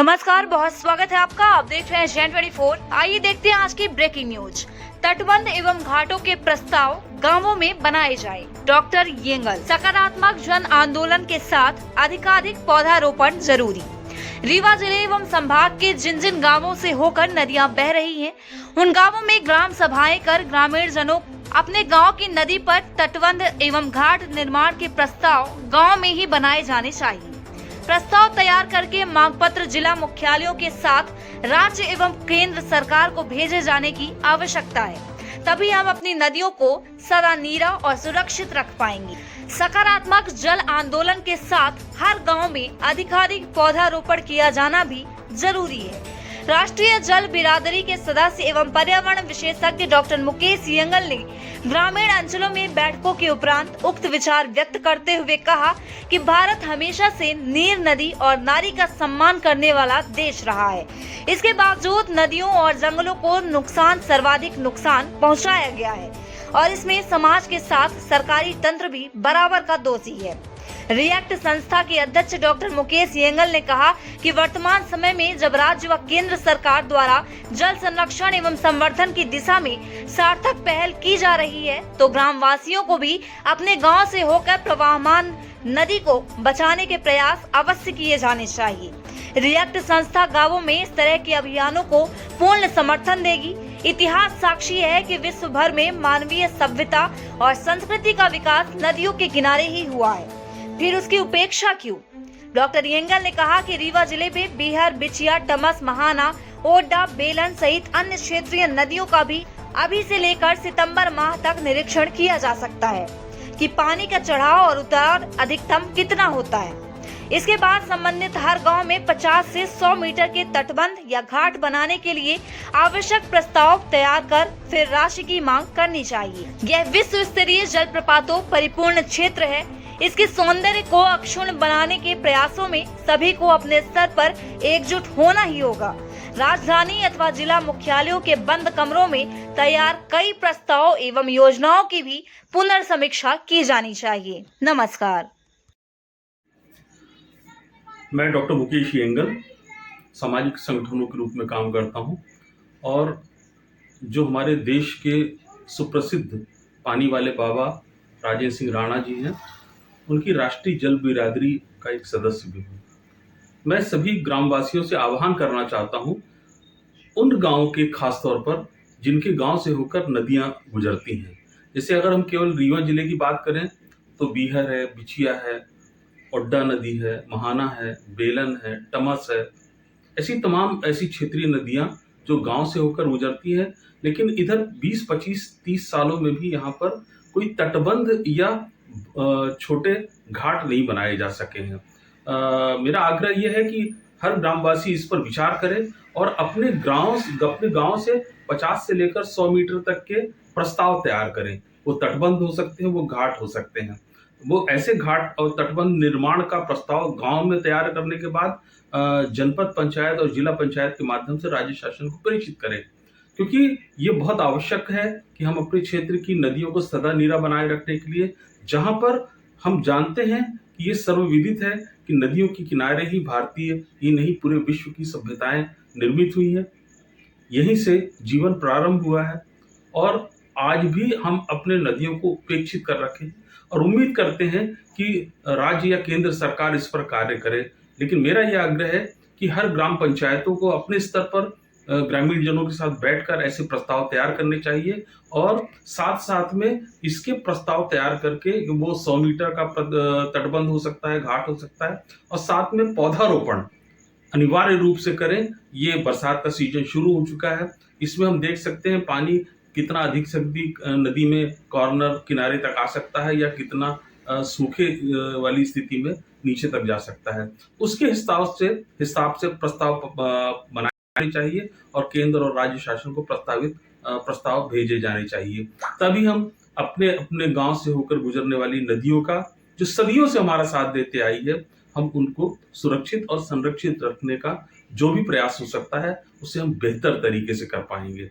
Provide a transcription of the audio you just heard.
नमस्कार, बहुत स्वागत है आपका। आप देख रहे हैं Gen24। आइए देखते हैं आज की ब्रेकिंग न्यूज। तटबंध एवं घाटों के प्रस्ताव गांवों में बनाए जाए। डॉक्टर येंगल। सकारात्मक जन आंदोलन के साथ अधिकाधिक पौधारोपण जरूरी। रीवा जिले एवं संभाग के जिन जिन गांवों से होकर नदियां बह रही हैं, उन गांवों में ग्राम सभाएं कर ग्रामीण जनों अपने गांव की नदी पर तटबंध एवं घाट निर्माण के प्रस्ताव गांव में ही बनाए जाने चाहिए। प्रस्ताव तैयार करके मांग पत्र जिला मुख्यालयों के साथ राज्य एवं केंद्र सरकार को भेजे जाने की आवश्यकता है। तभी हम अपनी नदियों को सदा नीरा और सुरक्षित रख पाएंगे। सकारात्मक जल आंदोलन के साथ हर गांव में अधिकाधिक पौधारोपण किया जाना भी जरूरी है। राष्ट्रीय जल बिरादरी के सदस्य एवं पर्यावरण विशेषज्ञ डॉक्टर मुकेश येंगल ने ग्रामीण अंचलों में बैठकों के उपरांत उक्त विचार व्यक्त करते हुए कहा कि भारत हमेशा से नीर, नदी और नारी का सम्मान करने वाला देश रहा है। इसके बावजूद नदियों और जंगलों को सर्वाधिक नुकसान पहुंचाया गया है और इसमें समाज के साथ सरकारी तंत्र भी बराबर का दोषी है। रिएक्ट संस्था के अध्यक्ष डॉक्टर मुकेश येंगल ने कहा कि वर्तमान समय में जब राज्य व केंद्र सरकार द्वारा जल संरक्षण एवं संवर्धन की दिशा में सार्थक पहल की जा रही है, तो ग्रामवासियों को भी अपने गांव से होकर प्रवाहमान नदी को बचाने के प्रयास अवश्य किए जाने चाहिए। रिएक्ट संस्था गांवों में इस तरह के अभियानों को पूर्ण समर्थन देगी। इतिहास साक्षी है कि विश्व भर में मानवीय सभ्यता और संस्कृति का विकास नदियों के किनारे ही हुआ है, फिर उसकी उपेक्षा क्यों? डॉक्टर येंगल ने कहा कि रीवा जिले में बिहार, बिचिया, टमस, महाना, ओड्डा, बेलन सहित अन्य क्षेत्रीय नदियों का भी अभी से लेकर सितंबर माह तक निरीक्षण किया जा सकता है कि पानी का चढ़ाव और उतार अधिकतम कितना होता है। इसके बाद संबंधित हर गांव में 50 से 100 मीटर के तटबंध या घाट बनाने के लिए आवश्यक प्रस्ताव तैयार कर फिर राशि की मांग करनी चाहिए। यह विश्व स्तरीय जल प्रपातों परिपूर्ण क्षेत्र है। इसके सौंदर्य को अक्षुण्ण बनाने के प्रयासों में सभी को अपने स्तर पर एकजुट होना ही होगा। राजधानी अथवा जिला मुख्यालयों के बंद कमरों में तैयार कई प्रस्ताव एवं योजनाओं की भी पुनर्समीक्षा की जानी चाहिए। नमस्कार। मैं डॉक्टर मुकेश येंगल सामाजिक संगठनों के रूप में काम करता हूं और जो हमारे देश के सुप्रसिद्ध पानी वाले बाबा राजेंद्र सिंह राणा जी हैं, उनकी राष्ट्रीय जल बिरादरी का एक सदस्य भी हूँ। मैं सभी ग्रामवासियों से आह्वान करना चाहता हूँ, उन गांवों के खास तौर पर जिनके गांव से होकर नदियां गुजरती हैं। जैसे अगर हम केवल रीवा जिले की बात करें तो बीहर है, बिछिया है, ओड्डा नदी है, महाना है, बेलन है, टमस है, ऐसी तमाम ऐसी क्षेत्रीय नदियां जो गांव से होकर गुजरती हैं। लेकिन इधर 20, 25, 30 सालों में भी यहाँ पर कोई तटबंध या छोटे घाट नहीं बनाए जा सके हैं। मेरा आग्रह यह है कि हर ग्रामवासी इस पर विचार करे और अपने गांव से 50 से लेकर 100 मीटर तक के प्रस्ताव तैयार करें। वो तटबंध हो सकते हैं, वो घाट हो सकते हैं। वो ऐसे घाट और तटबंध निर्माण का प्रस्ताव गांव में तैयार करने के बाद जनपद पंचायत और जिला पंचायत के माध्यम से राज्य शासन को प्रेषित करें, क्योंकि ये बहुत आवश्यक है कि हम अपने क्षेत्र की नदियों को सदा नीरा बनाए रखने के लिए, जहां पर हम जानते हैं कि ये सर्वविदित है कि नदियों के किनारे ही भारतीय ही नहीं पूरे विश्व की सभ्यताएं निर्मित हुई हैं। यहीं से जीवन प्रारंभ हुआ है और आज भी हम अपने नदियों को उपेक्षित कर रखे और उम्मीद करते हैं कि राज्य या केंद्र सरकार इस पर कार्य करे। लेकिन मेरा यह आग्रह है कि हर ग्राम पंचायतों को अपने स्तर पर ग्रामीण जनों के साथ बैठकर ऐसे प्रस्ताव तैयार करने चाहिए और साथ साथ में इसके प्रस्ताव तैयार करके वो 100 मीटर का तटबंध हो सकता है, घाट हो सकता है, और साथ में पौधारोपण अनिवार्य रूप से करें। ये बरसात का सीजन शुरू हो चुका है, इसमें हम देख सकते हैं पानी कितना अधिक से अधिक नदी में कॉर्नर किनारे तक आ सकता है या कितना सूखे वाली स्थिति में नीचे तक जा सकता है। उसके हिसाब से प्रस्ताव बनाने चाहिए और केंद्र और राज्य शासन को प्रस्ताव भेजे जाने चाहिए। तभी हम अपने गांव से होकर गुजरने वाली नदियों का, जो सदियों से हमारा साथ देते आई है, हम उनको सुरक्षित और संरक्षित रखने का जो भी प्रयास हो सकता है उसे हम बेहतर तरीके से कर पाएंगे।